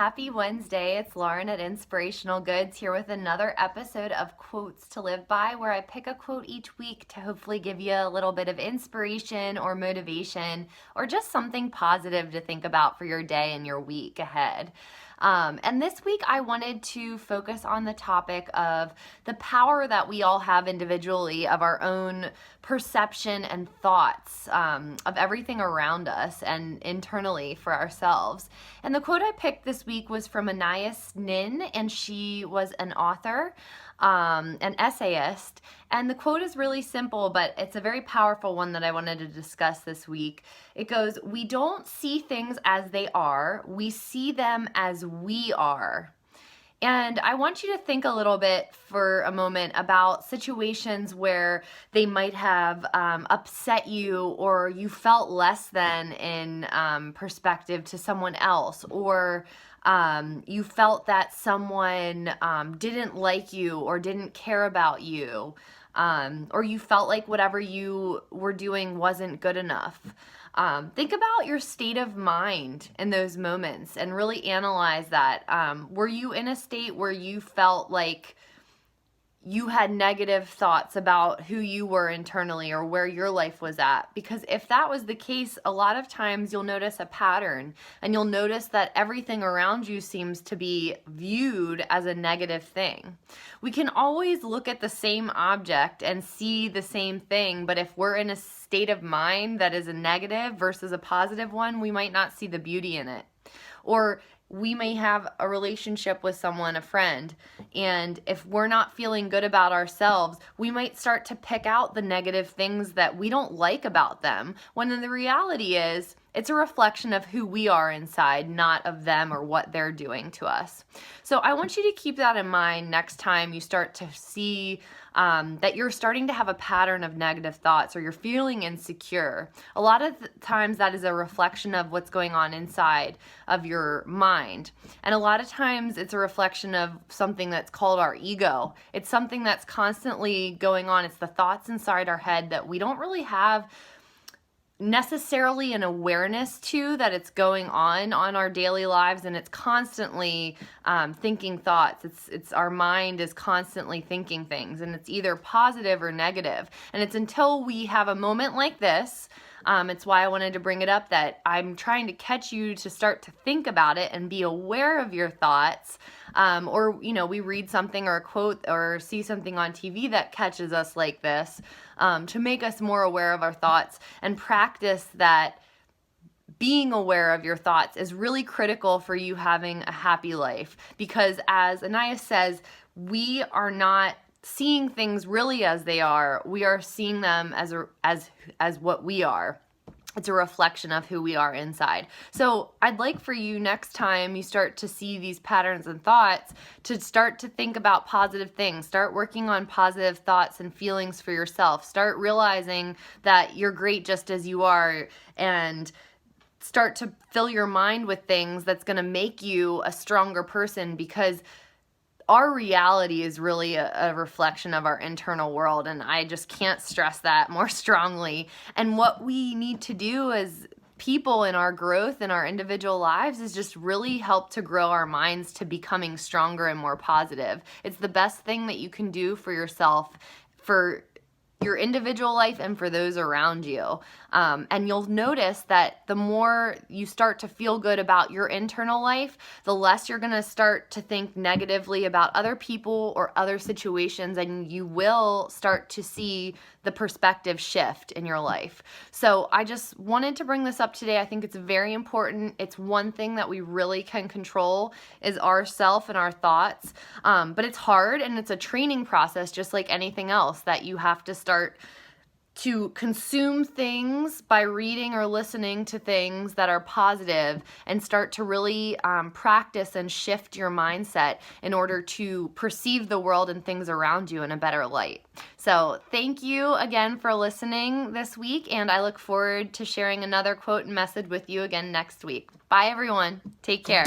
Happy Wednesday. It's Lauren at Inspirational Goods here with another episode of Quotes to Live By, where I pick a quote each week to hopefully give you a little bit of inspiration or motivation or just something positive to think about for your day and your week ahead. And this week I wanted to focus on the topic of the power that we all have individually of our own perception and thoughts of everything around us and internally for ourselves. And the quote I picked this week was from Anais Nin, and she was an author, an essayist. And the quote is really simple, but it's a very powerful one that I wanted to discuss this week. It goes, "We don't see things as they are, we see them as we are." And I want you to think a little bit for a moment about situations where they might have upset you, or you felt less than in perspective to someone else, or you felt that someone didn't like you or didn't care about you, or you felt like whatever you were doing wasn't good enough. Think about your state of mind in those moments and really analyze that. Were you in a state where you felt like you had negative thoughts about who you were internally or where your life was at? Because if that was the case, a lot of times you'll notice a pattern, and you'll notice that everything around you seems to be viewed as a negative thing. We can always look at the same object and see the same thing, but if we're in a state of mind that is a negative versus a positive one, we might not see the beauty in it. Or we may have a relationship with someone, a friend, and if we're not feeling good about ourselves, we might start to pick out the negative things that we don't like about them, when in the reality is, it's a reflection of who we are inside, not of them or what they're doing to us. So I want you to keep that in mind next time you start to see that you're starting to have a pattern of negative thoughts, or you're feeling insecure. A lot of times that is a reflection of what's going on inside of your mind. And a lot of times it's a reflection of something that's called our ego. It's something that's constantly going on. It's the thoughts inside our head that we don't really have necessarily an awareness to, that it's going on our daily lives, and it's constantly thinking thoughts. It's our mind is constantly thinking things, and it's either positive or negative. And it's until we have a moment like this, it's why I wanted to bring it up, that I'm trying to catch you to start to think about it and be aware of your thoughts. Or, we read something or a quote or see something on TV that catches us like this, to make us more aware of our thoughts and practice that. Being aware of your thoughts is really critical for you having a happy life, because as Anais says, we are not seeing things really as they are. We are seeing them as what we are. It's a reflection of who we are inside. So I'd like for you, next time you start to see these patterns and thoughts, to start to think about positive things. Start working on positive thoughts and feelings for yourself. Start realizing that you're great just as you are, and start to fill your mind with things that's going to make you a stronger person, because our reality is really a reflection of our internal world, and I just can't stress that more strongly. And what we need to do as people in our growth in our individual lives is just really help to grow our minds to becoming stronger and more positive. It's the best thing that you can do for yourself, for your individual life, and for those around you. And you'll notice that the more you start to feel good about your internal life, the less you're going to start to think negatively about other people or other situations, and you will start to see the perspective shift in your life. So I just wanted to bring this up today. I think it's very important. It's one thing that we really can control, is ourself and our thoughts. But it's hard, and it's a training process, just like anything else, that you have to start to consume things by reading or listening to things that are positive, and start to really practice and shift your mindset in order to perceive the world and things around you in a better light. So thank you again for listening this week, and I look forward to sharing another quote and message with you again next week. Bye everyone. Take care.